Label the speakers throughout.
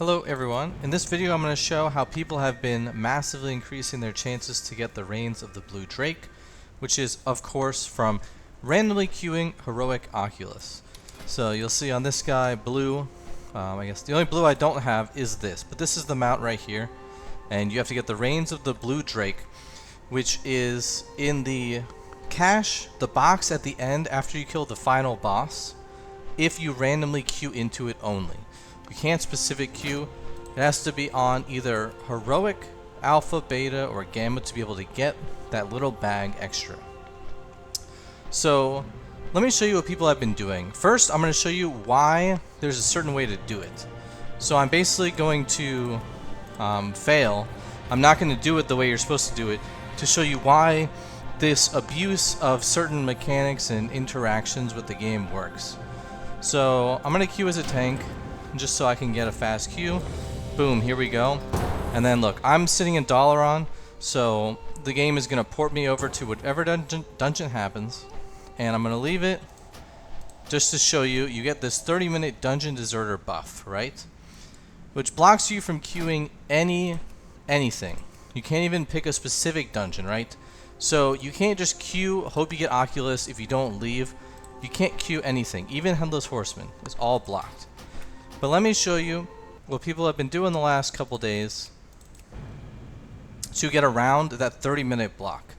Speaker 1: Hello everyone, in this video I'm going to show how people have been massively increasing their chances to get the Reins of the Blue Drake, which is of course from randomly queuing Heroic Oculus. So you'll see on this guy blue, I guess the only blue I don't have is this, but this is the mount right here, and you have to get the Reins of the Blue Drake, which is in the cache, the box at the end after you kill the final boss, if you randomly queue into it only. You can't specific queue. It has to be on either Heroic, Alpha, Beta, or Gamma to be able to get that little bag extra. So let me show you what people have been doing. First, I'm going to show you why there's a certain way to do it. So I'm basically going to fail. I'm not going to do it the way you're supposed to do it to show you why this abuse of certain mechanics and interactions with the game works. So I'm going to queue as a tank, just so I can get a fast queue. Boom, here we go. And then look, I'm sitting in Dalaran, so the game is going to port me over to whatever dungeon happens, and I'm going to leave it just to show you. You get this 30-minute dungeon deserter buff, right? Which blocks you from queuing anything. You can't even pick a specific dungeon, right? So you can't just queue, hope you get Oculus if you don't leave. You can't queue anything. Even Headless Horseman is all blocked. But let me show you what people have been doing the last couple days to get around that 30-minute block,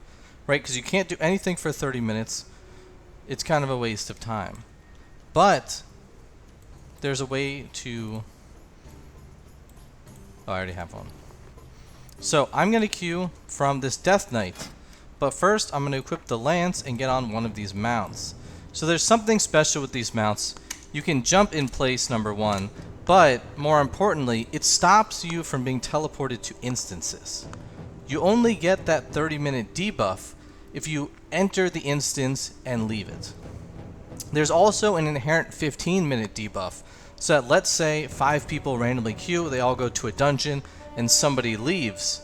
Speaker 1: right? Because you can't do anything for 30 minutes. It's kind of a waste of time. But there's a way to... Oh, I already have one. So I'm going to queue from this Death Knight. But first, I'm going to equip the Lance and get on one of these mounts. So there's something special with these mounts. You can jump in place, number one, but more importantly, it stops you from being teleported to instances. You only get that 30-minute debuff if you enter the instance and leave it. There's also an inherent 15-minute debuff, so that let's say 5 people randomly queue, they all go to a dungeon, and somebody leaves.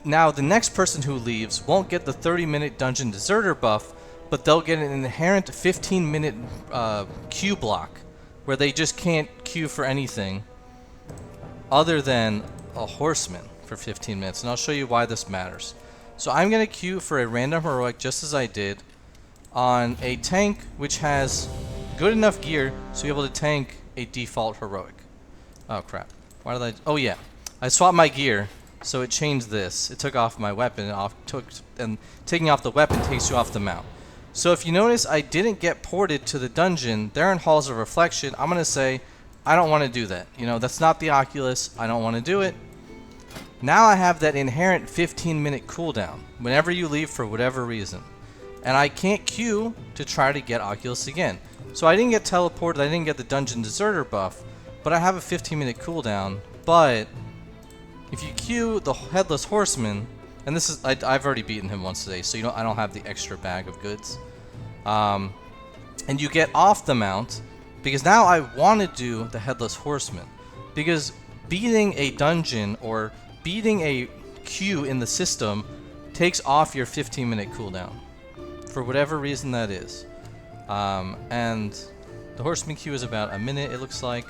Speaker 1: Now the next person who leaves won't get the 30-minute dungeon deserter buff, but they'll get an inherent 15-minute queue block where they just can't queue for anything other than a horseman for 15 minutes. And I'll show you why this matters. So I'm going to queue for a random heroic just as I did on a tank which has good enough gear to be able to tank a default heroic. Oh crap. Why did I... Oh yeah. I swapped my gear. So it changed this. It took off my weapon and taking off the weapon takes you off the mount. So if you notice, I didn't get ported to the dungeon. They're in Halls of Reflection. I'm going to say, I don't want to do that. You know, that's not the Oculus. I don't want to do it. Now I have that inherent 15-minute cooldown whenever you leave for whatever reason. And I can't queue to try to get Oculus again. So I didn't get teleported. I didn't get the dungeon deserter buff. But I have a 15-minute cooldown. But if you queue the Headless Horseman... And this is, I've already beaten him once today, so I don't have the extra bag of goods. And you get off the mount, because now I want to do the Headless Horseman. Because beating a dungeon or beating a queue in the system takes off your 15-minute cooldown. For whatever reason that is. And the Horseman queue is about a minute, it looks like.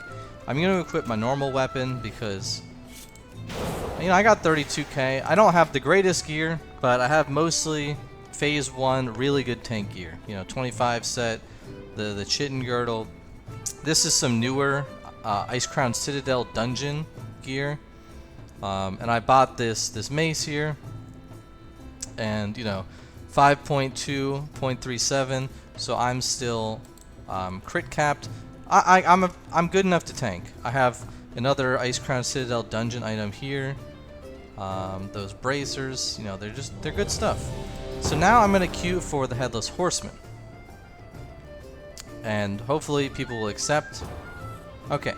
Speaker 1: I'm going to equip my normal weapon because... You know, I got 32k. I don't have the greatest gear, but I have mostly phase 1 really good tank gear. You know, 25 set, the Chitin Girdle. This is some newer Ice Crown Citadel dungeon gear. And I bought this mace here. And, you know, 5.2, 0.37. So I'm still crit capped. I'm good enough to tank. I have another Ice Crown Citadel dungeon item here. Those bracers, you know, they're good stuff. So now I'm gonna queue for the Headless Horseman, and hopefully people will accept. Okay,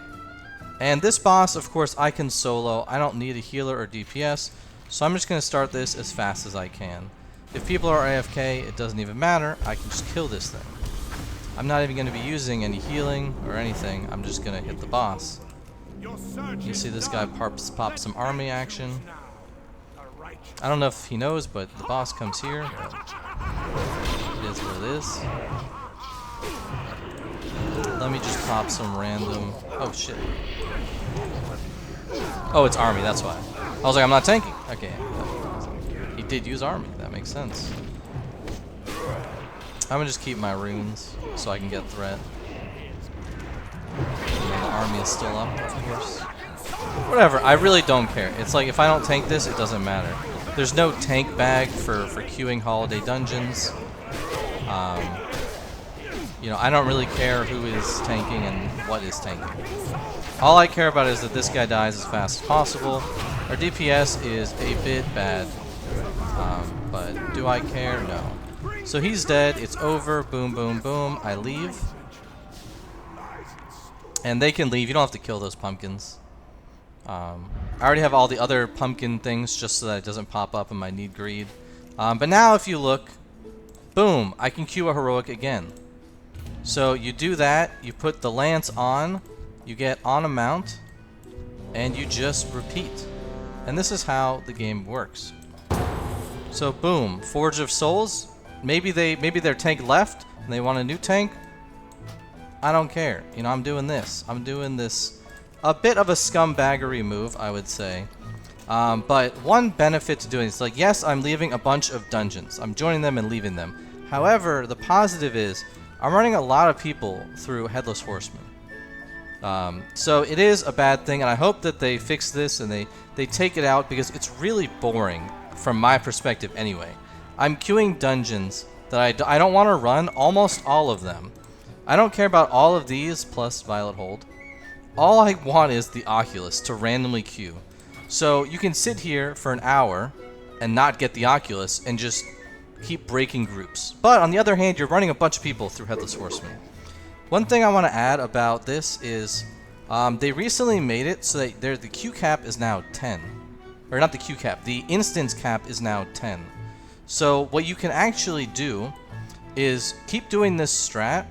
Speaker 1: and this boss, of course, I can solo. I don't need a healer or DPS, so I'm just gonna start this as fast as I can. If people are AFK, it doesn't even matter. I can just kill this thing. I'm not even gonna be using any healing or anything. I'm just gonna hit the boss. You see this guy pop some army action. I don't know if he knows, but the boss comes here. It is what it is. Let me just pop some random... Oh shit. Oh, it's army, that's why. I was like, I'm not tanking. Okay. He did use army. That makes sense. I'm gonna just keep my runes so I can get threat. The army is still up, of course. Whatever, I really don't care. It's like, if I don't tank this, it doesn't matter. There's no tank bag for queuing holiday dungeons. You know, I don't really care who is tanking and what is tanking. All I care about is that this guy dies as fast as possible. Our DPS is a bit bad, but do I care? No. So he's dead, it's over, boom, boom, boom, I leave. And they can leave, you don't have to kill those pumpkins. I already have all the other pumpkin things just so that it doesn't pop up in my need greed. But now if you look, boom, I can queue a heroic again. So you do that, you put the lance on, you get on a mount, and you just repeat. And this is how the game works. So boom, Forge of Souls, maybe their tank left and they want a new tank. I don't care. You know, I'm doing this. I'm doing this, a bit of a scumbaggery move, I would say. But one benefit to doing this, like, yes, I'm leaving a bunch of dungeons. I'm joining them and leaving them. However, the positive is I'm running a lot of people through Headless Horseman. So it is a bad thing, and I hope that they fix this and they take it out, because it's really boring from my perspective anyway. I'm queuing dungeons that I don't want to run, almost all of them. I don't care about all of these plus Violet Hold. All I want is the Oculus to randomly queue. So you can sit here for an hour and not get the Oculus and just keep breaking groups. But on the other hand, you're running a bunch of people through Headless Horseman. One thing I want to add about this is they recently made it so that the queue cap is now 10. Or not the queue cap, the instance cap is now 10. So what you can actually do is keep doing this strat,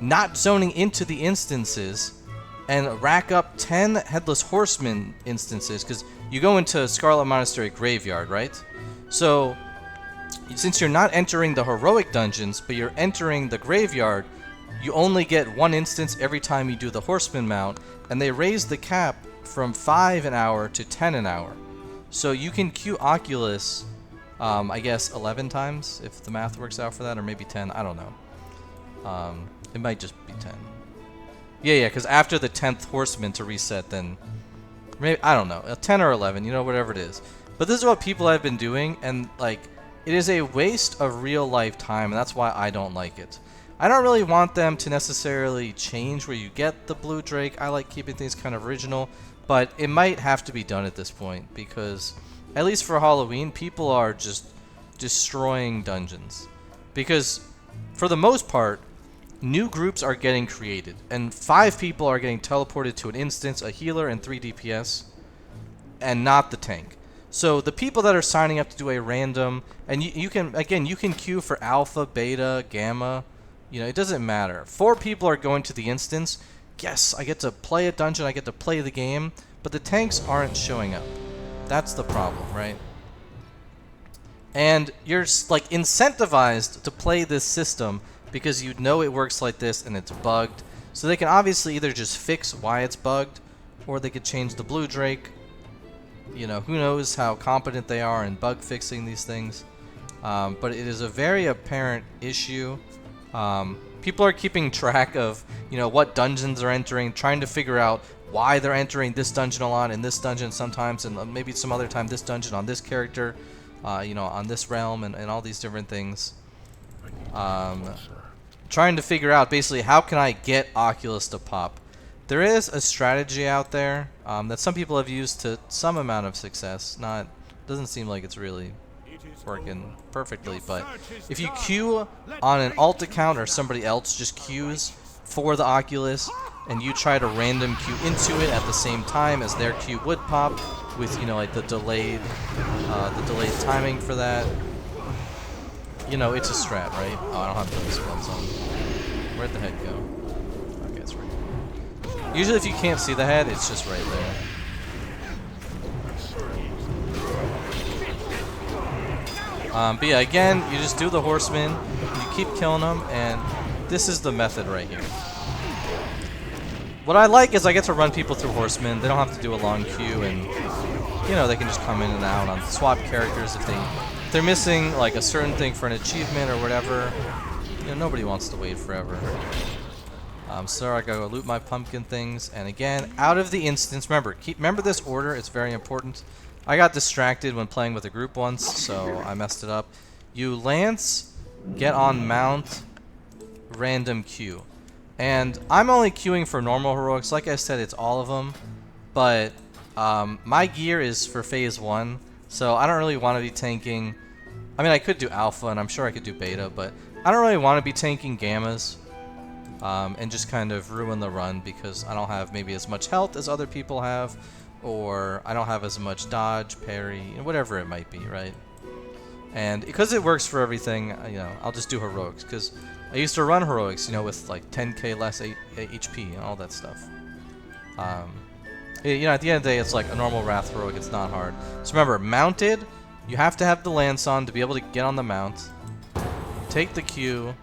Speaker 1: not zoning into the instances, and rack up 10 Headless Horseman instances, because you go into Scarlet Monastery Graveyard, right? So since you're not entering the heroic dungeons, but you're entering the graveyard, you only get one instance every time you do the Horseman mount, and they raised the cap from 5 an hour to 10 an hour. So you can queue Oculus, I guess 11 times, if the math works out for that, or maybe 10, I don't know. It might just be 10. Yeah, because after the 10th Horseman to reset, then maybe, I don't know, 10 or 11, you know, whatever it is. But this is what people have been doing, and like, it is a waste of real life time, and that's why I don't like it. I don't really want them to necessarily change where you get the Blue Drake. I like keeping things kind of original, but it might have to be done at this point, because at least for Halloween, people are just destroying dungeons. Because for the most part, new groups are getting created, and 5 people are getting teleported to an instance, a healer and 3 DPS, and not the tank. So the people that are signing up to do a random, and you can, again, you can queue for alpha, beta, gamma, you know, it doesn't matter. 4 people are going to the instance. Yes, I get to play a dungeon, I get to play the game, but the tanks aren't showing up. That's the problem, right? And you're like incentivized to play this system because you know it works like this and it's bugged. So they can obviously either just fix why it's bugged, or they could change the Blue Drake. You know, who knows how competent they are in bug fixing these things. But it is a very apparent issue. People are keeping track of, you know, what dungeons they're entering, trying to figure out why they're entering this dungeon a lot and this dungeon sometimes, and maybe some other time this dungeon on this character, you know, on this realm, and all these different things. Trying to figure out basically how can I get Oculus to pop. There is a strategy out there that some people have used to some amount of success. Doesn't seem like it's really working perfectly, but if you queue on an alt account or somebody else just queues for the Oculus, and you try to random queue into it at the same time as their queue would pop, with, you know, like the delayed timing for that, you know, it's a strat, right? Oh, I don't have those ones on. Where'd the head go? Okay, it's right here. Usually if you can't see the head, it's just right there. But yeah, again, you just do the Horseman, you keep killing them, and this is the method right here. what I like is I get to run people through Horsemen. They don't have to do a long queue, and you know, they can just come in and out on swap characters if they're missing like a certain thing for an achievement or whatever. You know, nobody wants to wait forever. So I gotta go loot my pumpkin things, and again, out of the instance. Remember this order. It's very important. I got distracted when playing with a group once, so I messed it up. You lance, get on mount, random queue. And I'm only queuing for normal heroics. Like I said, it's all of them. But my gear is for phase 1, so I don't really want to be tanking. I mean, I could do alpha, and I'm sure I could do beta, but I don't really want to be tanking gammas and just kind of ruin the run because I don't have maybe as much health as other people have, or I don't have as much dodge, parry, whatever it might be, right? And because it works for everything, you know, I'll just do heroics because I used to run heroics, you know, with like 10k less HP and all that stuff. You know, at the end of the day, it's like a normal Wrath heroic. It's not hard. So remember, mounted, you have to have the lance on to be able to get on the mount. Take the queue.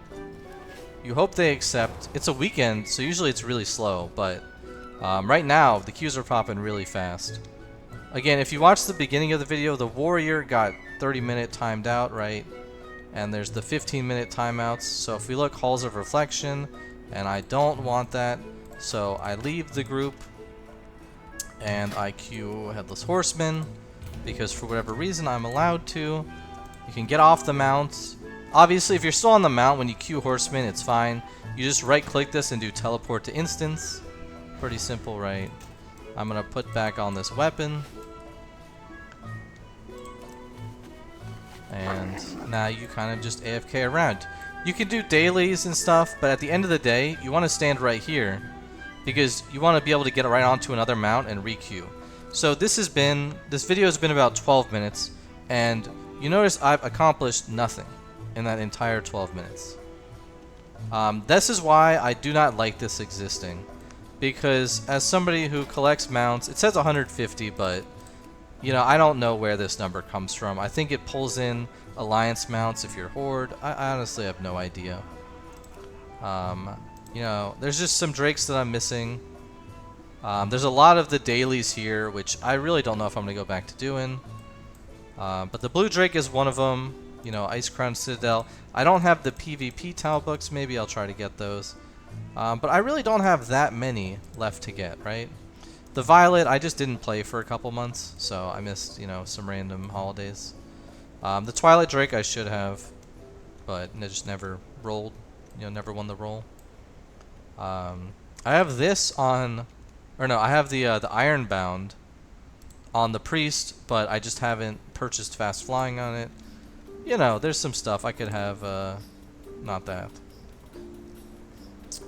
Speaker 1: You hope they accept. It's a weekend, so usually it's really slow, but right now, the queues are popping really fast. Again, if you watch the beginning of the video, the warrior got 30-minute timed out, right? And there's the 15-minute timeouts. So if we look, Halls of Reflection, and I don't want that, so I leave the group and I queue Headless Horseman because for whatever reason I'm allowed to. You can get off the mount. Obviously, if you're still on the mount when you queue Horseman, it's fine. You just right-click this and do teleport to instance. Pretty simple, right? I'm gonna put back on this weapon. And now you kind of just AFK around. You can do dailies and stuff, but at the end of the day, you want to stand right here because you want to be able to get right onto another mount and re-queue. So this video has been about 12 minutes, and you notice I've accomplished nothing in that entire 12 minutes. This is why I do not like this existing, because as somebody who collects mounts, it says 150, but you know, I don't know where this number comes from. I think it pulls in alliance mounts if you're horde. I honestly have no idea. You know, there's just some drakes that I'm missing. There's a lot of the dailies here, which I really don't know if I'm gonna go back to doing. But the blue drake is one of them. You know, Ice Crown Citadel. I don't have the PvP tile books. Maybe I'll try to get those. But I really don't have that many left to get, right? The Violet, I just didn't play for a couple months, so I missed, you know, some random holidays. The Twilight Drake I should have, but I just never rolled, you know, never won the roll. I have this on, or no, I have the Ironbound on the Priest, but I just haven't purchased Fast Flying on it. You know, there's some stuff I could have, not that.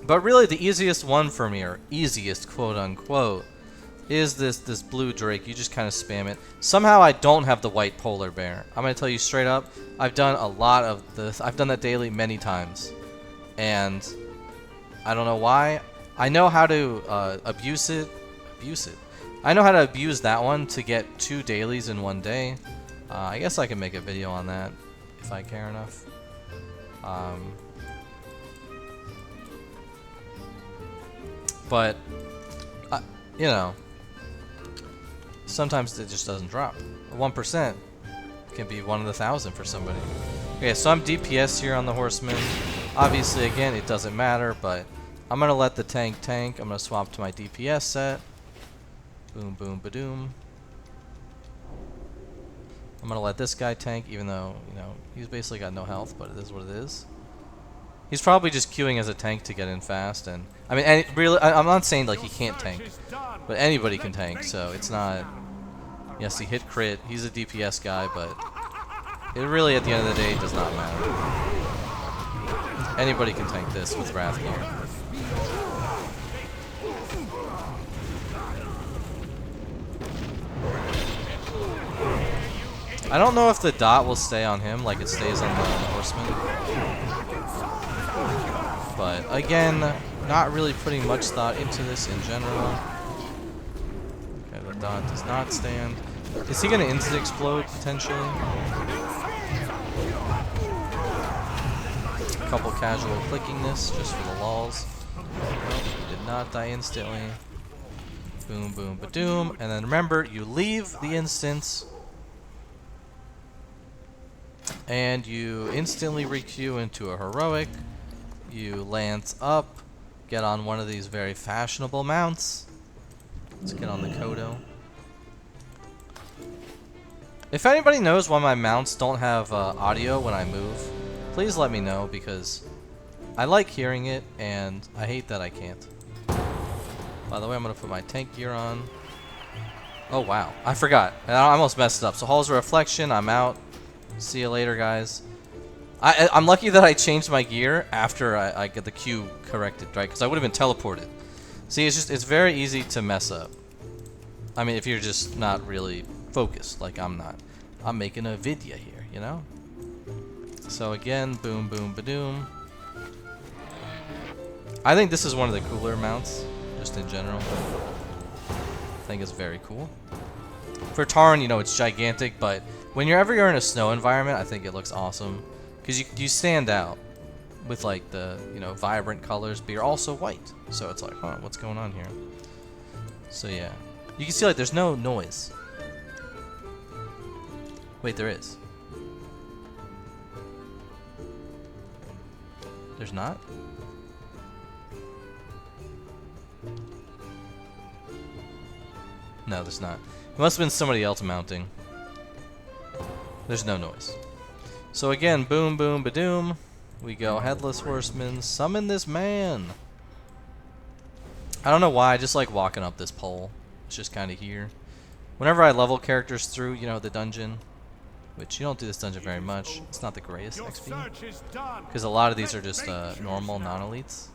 Speaker 1: But really the easiest one for me, or easiest quote unquote, is this blue drake. You just kind of spam it. Somehow I don't have the white polar bear. I'm going to tell you straight up, I've done a lot of this. I've done that daily many times. And I don't know why. I know how to abuse it. I know how to abuse that one to get 2 dailies in one day. I guess I can make a video on that if I care enough. But, you know, sometimes it just doesn't drop. 1% can be 1 in 1,000 for somebody. Okay, so I'm DPS here on the Horseman. Obviously, again, it doesn't matter, but I'm going to let the tank. I'm going to swap to my DPS set. Boom, boom, ba-doom. I'm going to let this guy tank, even though, you know, he's basically got no health, but it is what it is. He's probably just queuing as a tank to get in fast, and I mean, really, I'm not saying like he can't tank, but anybody can tank, so it's not. Yes, he hit crit. He's a DPS guy, but it really, at the end of the day, does not matter. Anybody can tank this with Wrath gear. I don't know if the dot will stay on him like it stays on the Horseman. But again, not really putting much thought into this in general. Okay, the dot does not stand. Is he going to instant explode potentially? A couple casual clicking this just for the lulz. Nope, did not die instantly. Boom, boom, ba-doom. And then remember, you leave the instance. And you instantly requeue into a heroic. You lance up. Get on one of these very fashionable mounts. Let's get on the Kodo. If anybody knows why my mounts don't have audio when I move, please let me know, because I like hearing it and I hate that I can't. By the way, I'm going to put my tank gear on. Oh wow, I forgot. I almost messed it up. So Halls of Reflection, I'm out. See you later, guys. I'm lucky that I changed my gear after I get the queue corrected, right? Because I would have been teleported. See, it's very easy to mess up. I mean, if you're just not really focused, like I'm not. I'm making a video here, you know? So again, boom, boom, ba-doom. I think this is one of the cooler mounts, just in general. I think it's very cool. For Tarn, you know, it's gigantic, but whenever you're in a snow environment, I think it looks awesome. Because you stand out with, like, the, you know, vibrant colors, but you're also white. So it's like, huh, what's going on here? So yeah. You can see, like, there's no noise. Wait, there is. There's not? No, there's not. It must have been somebody else mounting. There's no noise. So again, boom, boom, ba-doom. We go Headless Horseman. Summon this man. I don't know why, I just like walking up this pole. It's just kind of here. Whenever I level characters through, you know, the dungeon, which you don't do this dungeon very much. It's not the greatest XP. Because a lot of these are just normal non-elites.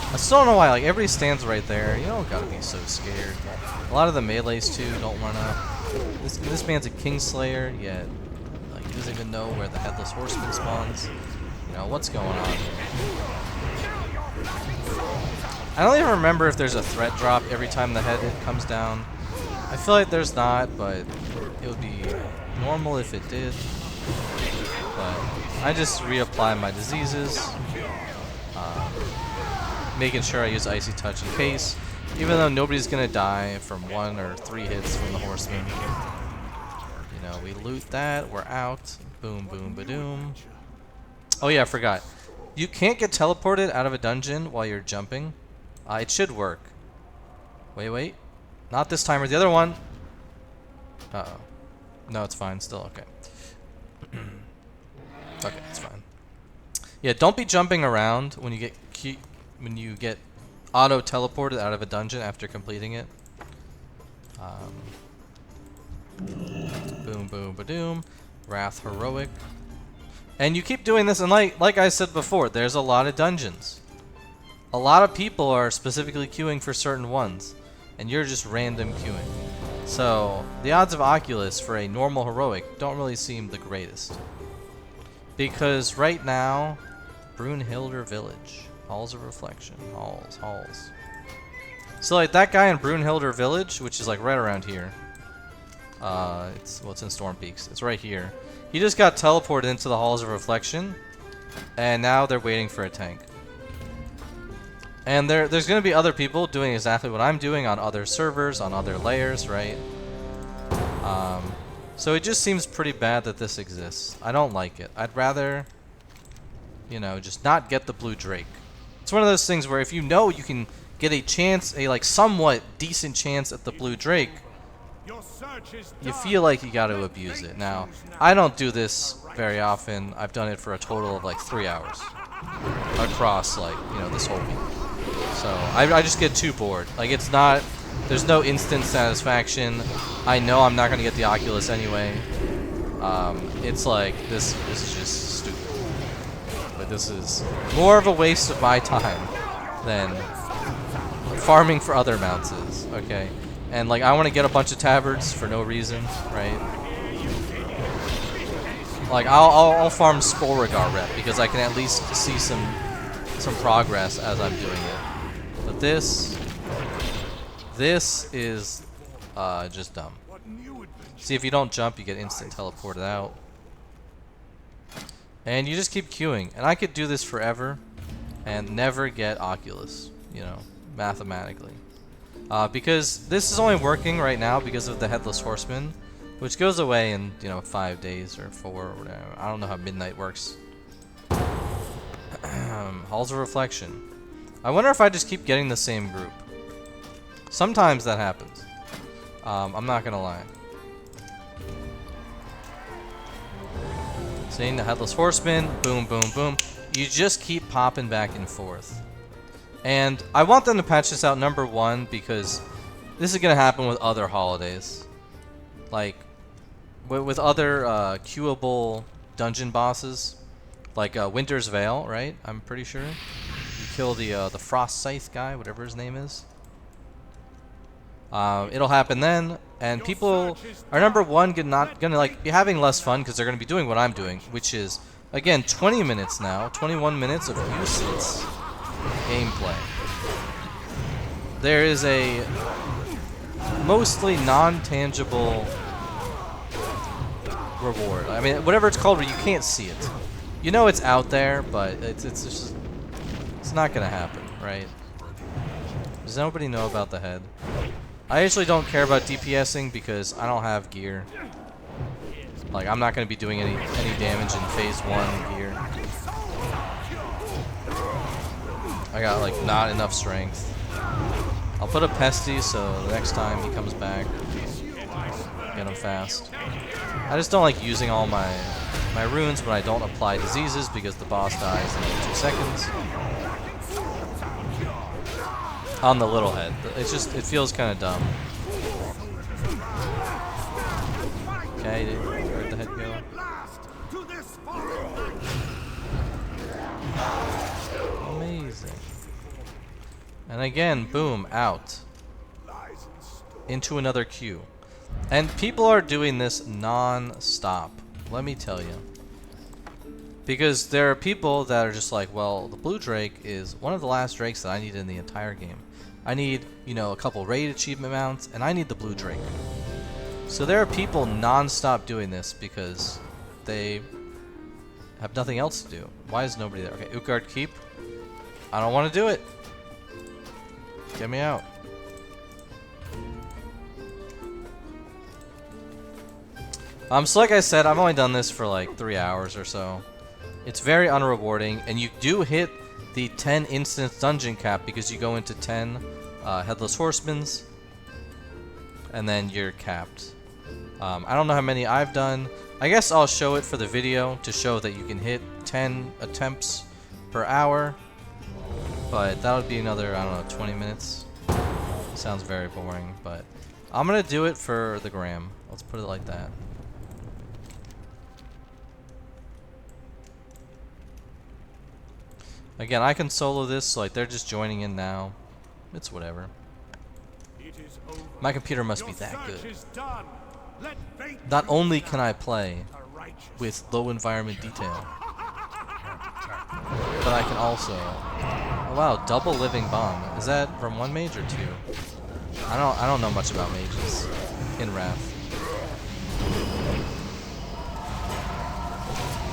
Speaker 1: I still don't know why, like, everybody stands right there. You don't gotta be so scared. A lot of the melees, too, don't run up. This man's a Kingslayer, yet, like, he doesn't even know where the Headless Horseman spawns. You know, what's going on here? I don't even remember if there's a threat drop every time the head comes down. I feel like there's not, but it would be normal if it did. But I just reapply my diseases. Making sure I use Icy Touch in case, even though nobody's gonna die from 1 or 3 hits from the Horseman. You know, we loot that, we're out. Boom, boom, ba-doom. Oh yeah, I forgot. You can't get teleported out of a dungeon while you're jumping. It should work. Wait. Not this time or the other one. Uh-oh. No, it's fine. Still okay. Okay, it's fine. Yeah, don't be jumping around when you get auto teleported out of a dungeon after completing it. Boom, boom, ba-doom. Wrath Heroic. And you keep doing this, and like I said before, there's a lot of dungeons. A lot of people are specifically queuing for certain ones, and you're just random queuing. So, the odds of Oculus for a normal heroic don't really seem the greatest. Because right now, Brunhilder Village, Halls of Reflection, halls. So like that guy in Brunhilder Village, which is like right around here. It's in Storm Peaks. It's right here. He just got teleported into the Halls of Reflection, and now they're waiting for a tank. And there's going to be other people doing exactly what I'm doing on other servers, on other layers, right? So it just seems pretty bad that this exists. I don't like it. I'd rather, you know, just not get the Blue Drake. It's one of those things where if you know you can get a chance, a like somewhat decent chance at the Blue Drake, you feel like you got to abuse it. Now, I don't do this very often. I've done it for a total of like 3 hours across, like, you know, this whole week. So I just get too bored. Like, it's not, there's no instant satisfaction. I know I'm not gonna get the Oculus anyway. It's like this is just stupid. But this is more of a waste of my time than farming for other mounts is. Okay. And like I want to get a bunch of tabards for no reason, right? Like I'll farm Sporegar rep because I can at least see some progress as I'm doing it. But this is just dumb. See, if you don't jump, you get instant teleported out. And you just keep queuing. And I could do this forever and never get Oculus, you know, mathematically. Because this is only working right now because of the Headless Horseman, which goes away in, you know, 5 days or 4 or whatever. I don't know how midnight works. Halls of Reflection. I wonder if I just keep getting the same group. Sometimes that happens. I'm not gonna lie. Seeing the Headless Horseman, boom, boom, boom. You just keep popping back and forth. And I want them to patch this out, number one, because this is gonna happen with other holidays. Like, with other queuable dungeon bosses. Like Winter's Veil, right? I'm pretty sure. You kill the Frost Scythe guy, whatever his name is. It'll happen then, and people are number one not gonna like be having less fun because they're gonna be doing what I'm doing, which is again 20 minutes now, 21 minutes of useless gameplay. There is a mostly non-tangible reward. I mean, whatever it's called, where you can't see it. You know it's out there, but it's just it's not gonna happen, right? Does nobody know about the head? I actually don't care about DPSing because I don't have gear. Like, I'm not gonna be doing any damage in phase 1 gear. I got like not enough strength. I'll put a Pesty so the next time he comes back, get him fast. I just don't like using all my runes when I don't apply diseases because the boss dies in 2 seconds. On the little head. It's just, it feels kind of dumb. Okay, where'd the head go? Amazing. And again, boom, out. Into another queue. And people are doing this non-stop. Let me tell you. Because there are people that are just like, well, the blue drake is one of the last drakes that I need in the entire game. I need, you know, a couple raid achievement mounts, and I need the blue drake. So there are people non-stop doing this because they have nothing else to do. Why is nobody there? Okay, Utgard Keep. I don't want to do it. Get me out. So like I said, I've only done this for like 3 hours or so. It's very unrewarding, and you do hit the 10 instance dungeon cap because you go into 10 Headless Horsemans, and then you're capped. I don't know how many I've done. I guess I'll show it for the video to show that you can hit 10 attempts per hour, but that would be another, I don't know, 20 minutes. Sounds very boring, but I'm gonna do it for the gram. Let's put it like that. Again, I can solo this, so like they're just joining in now. It's whatever. My computer must be that good. Not only can I play with low environment detail, but I can also... Oh wow, double living bomb. Is that from 1 mage or 2? I don't know much about mages in Wrath.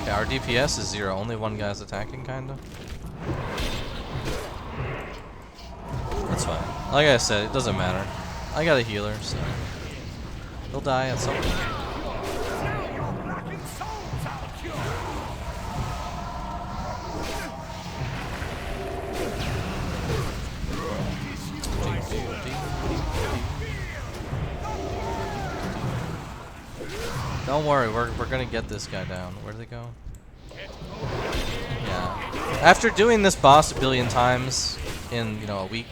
Speaker 1: Okay, our DPS is 0. Only one guy's attacking, kinda. That's fine. Like I said, it doesn't matter. I got a healer, so he'll die at some point. Don't worry, we're gonna get this guy down. Where'd they go? Yeah. After doing this boss a billion times in, you know, a week,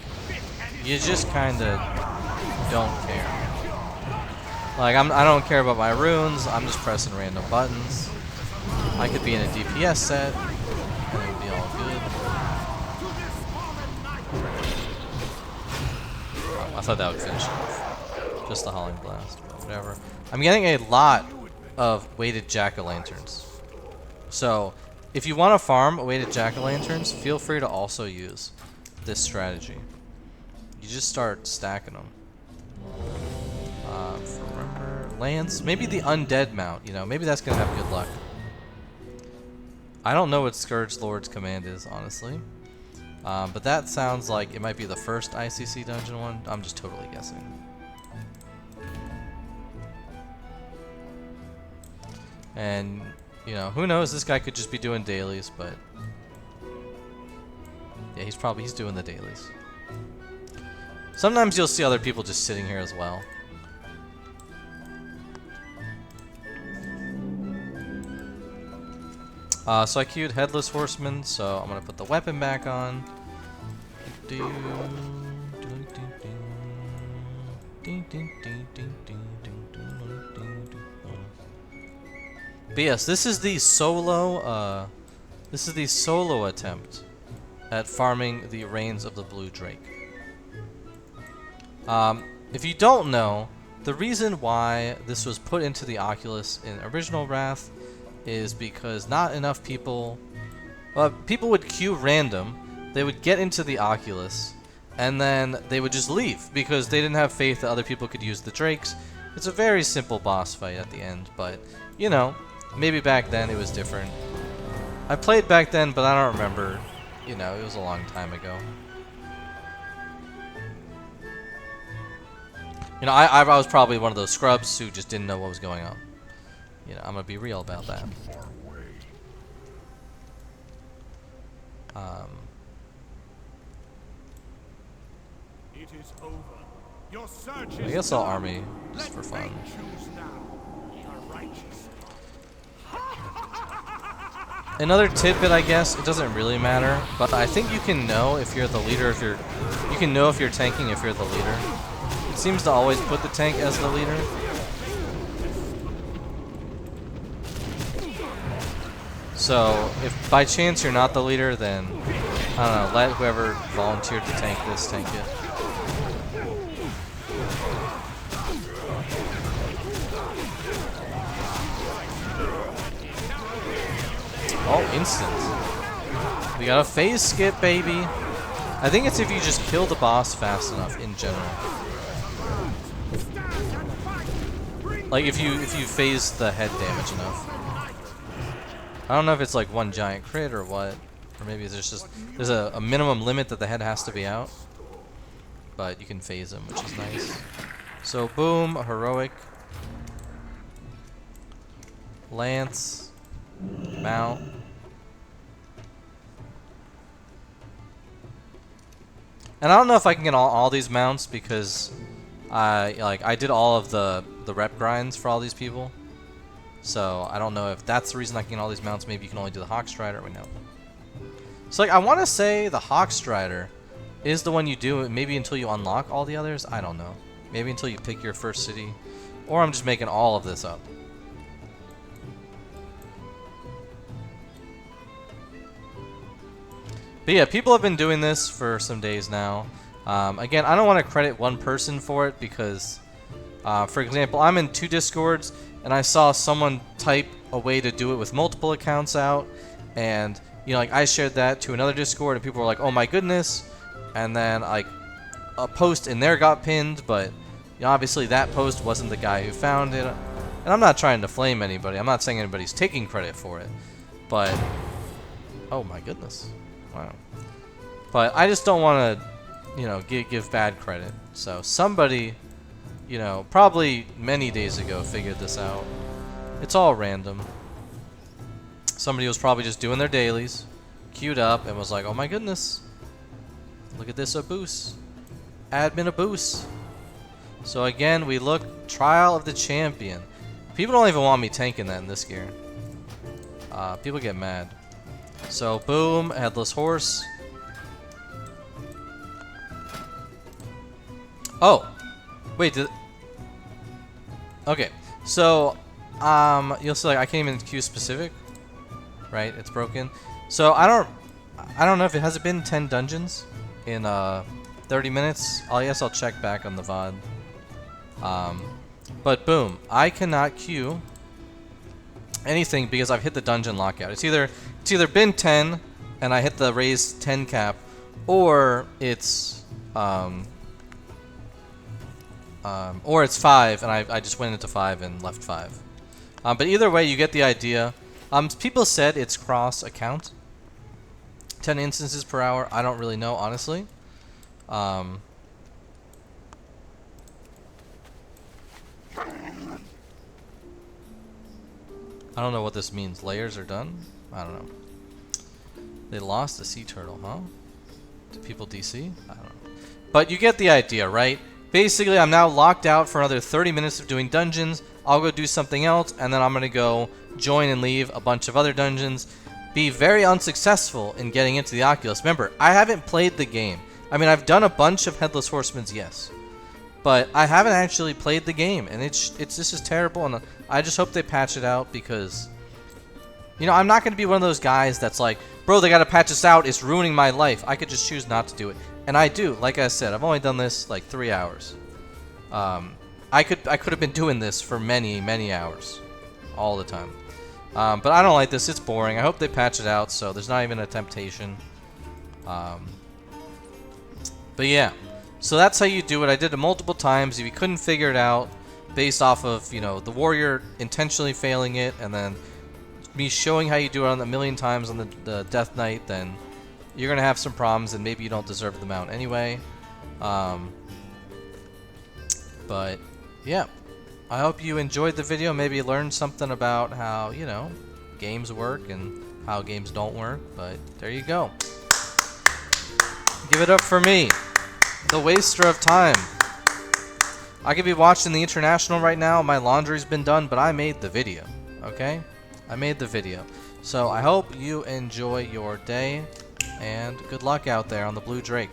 Speaker 1: you just kinda don't care. Like, I don't care about my runes, I'm just pressing random buttons. I could be in a DPS set, and it would be all good. Oh, I thought that would finish it off. Just the Howling Blast, but whatever. I'm getting a lot of weighted jack-o'-lanterns. So, if you want to farm weighted jack-o'-lanterns, feel free to also use this strategy. You just start stacking them. Remember, Lance, maybe the undead mount, you know, maybe that's going to have good luck. I don't know what Scourge Lord's command is, honestly. But that sounds like it might be the first ICC dungeon one. I'm just totally guessing. And, you know, who knows? This guy could just be doing dailies, but... yeah, he's doing the dailies. Sometimes you'll see other people just sitting here as well. So I queued Headless Horseman, so I'm gonna put the weapon back on. But yes, this is the solo attempt at farming the Reins of the Blue Drake. If you don't know, the reason why this was put into the Oculus in original Wrath is because not enough people would queue random, they would get into the Oculus, and then they would just leave because they didn't have faith that other people could use the Drakes. It's a very simple boss fight at the end, but, you know, maybe back then it was different. I played back then, but I don't remember. You know, it was a long time ago. You know, I was probably one of those scrubs who just didn't know what was going on. You know, I'm gonna be real about that.
Speaker 2: It is over. Your search
Speaker 1: I
Speaker 2: is
Speaker 1: guess I'll
Speaker 2: done.
Speaker 1: army just for fun.
Speaker 2: Choose now. You are righteous.
Speaker 1: Another tidbit, I guess, it doesn't really matter, but I think you can know if you're the leader, you can know if you're tanking if you're the leader. It seems to always put the tank as the leader. So, if by chance you're not the leader, then, I don't know, let whoever volunteered to tank this tank it. Oh, instant. We got a phase skip, baby. I think it's if you just kill the boss fast enough in general. Like if you phase the head damage enough. I don't know if it's like one giant crit or what. Or maybe there's a minimum limit that the head has to be out. But you can phase him, which is nice. So boom, a heroic. Lance. Mount. And I don't know if I can get all these mounts because I did all of the rep grinds for all these people. So I don't know if that's the reason I can get all these mounts. Maybe you can only do the Hawk Strider. Wait, no. So like I want to say the Hawk Strider is the one you do maybe until you unlock all the others. I don't know. Maybe until you pick your first city. Or I'm just making all of this up. But yeah, people have been doing this for some days now. Again, I don't want to credit one person for it because, for example, I'm in 2 Discords and I saw someone type a way to do it with multiple accounts out, and you know, like I shared that to another Discord and people were like, "Oh my goodness!" And then like a post in there got pinned, but you know, obviously that post wasn't the guy who found it. And I'm not trying to flame anybody. I'm not saying anybody's taking credit for it, but oh my goodness. Wow. But I just don't want to, you know, give bad credit. So somebody, you know, probably many days ago figured this out. It's all random. Somebody was probably just doing their dailies, queued up, and was like, oh my goodness, look at this Abuse. Admin Abuse. So again, we look Trial of the Champion. People don't even want me tanking that in this gear. People get mad. So boom, Headless Horse. Oh, wait. Okay, so you'll see. Like I can't even queue specific, right? It's broken. So I don't know if it has been 10 dungeons in 30 minutes. I guess I'll check back on the VOD. But boom, I cannot queue anything because I've hit the dungeon lockout. It's either been 10 and I hit the raised 10 cap, or it's 5 and I just went into 5 and left 5. But either way, you get the idea. People said it's cross account. 10 instances per hour. I don't really know, honestly. I don't know what this means. Layers are done? I don't know. They lost a sea turtle, huh? Do people DC? I don't know. But you get the idea, right? Basically, I'm now locked out for another 30 minutes of doing dungeons. I'll go do something else, and then I'm going to go join and leave a bunch of other dungeons. Be very unsuccessful in getting into the Oculus. Remember, I haven't played the game. I mean, I've done a bunch of Headless Horsemen's, yes. But I haven't actually played the game, and this is terrible, and I just hope they patch it out because, you know, I'm not going to be one of those guys that's like, bro, they got to patch this out, it's ruining my life. I could just choose not to do it. And I do, like I said, I've only done this like 3 hours. I could have been doing this for many hours, all the time. But I don't like this. It's boring. I hope they patch it out so there's not even a temptation. But yeah, so that's how you do it. I did it multiple times. If you couldn't figure it out based off of, you know, the warrior intentionally failing it and then me showing how you do it on a million times on the Death Knight, then you're going to have some problems and maybe you don't deserve the mount anyway. But yeah, I hope you enjoyed the video. Maybe learned something about how, you know, games work and how games don't work. But there you go. Give it up for me, the waster of time. I could be watching the International right now. My laundry's been done, but I made the video. Okay? I made the video. So I hope you enjoy your day, and good luck out there on the Blue Drake.